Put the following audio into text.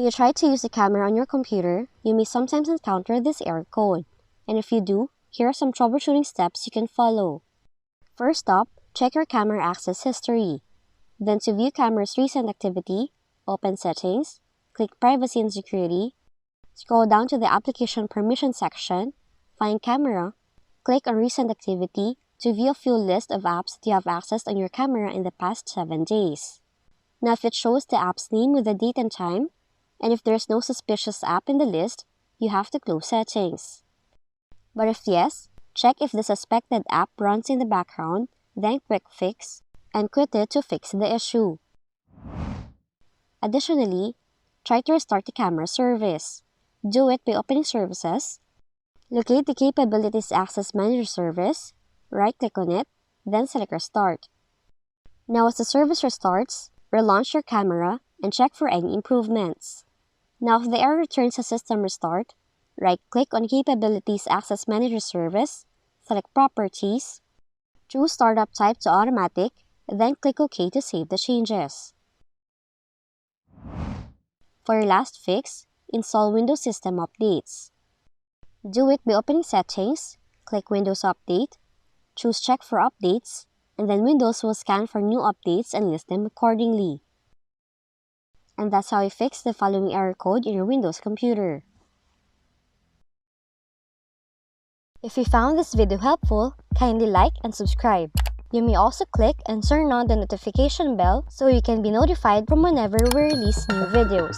you try to use the camera on your computer, you may sometimes encounter this error code. And if you do, here are some troubleshooting steps you can follow. First up, check your camera access history. Then to view camera's recent activity, open Settings, click Privacy and Security, scroll down to the Application Permission section, find Camera, click on Recent Activity to view a full list of apps that you have accessed on your camera in the past 7 days. Now if it shows the app's name with the date and time, and if there's no suspicious app in the list, you have to close Settings. But if yes, check if the suspected app runs in the background, then Quick Fix, and quit it to fix the issue. Additionally, try to restart the camera service. Do it by opening Services, locate the Capabilities Access Manager service, right-click on it, then select Restart. Now as the service restarts, relaunch your camera and check for any improvements. Now if the error returns a system restart, right-click on Capabilities Access Manager service, select Properties, choose Startup Type to Automatic, then click OK to save the changes. For your last fix, install Windows System Updates. Do it by opening Settings, click Windows Update, choose Check for Updates, and then Windows will scan for new updates and list them accordingly. And that's how you fix the following error code in your Windows computer. If you found this video helpful, kindly like and subscribe. You may also click and turn on the notification bell so you can be notified from whenever we release new videos.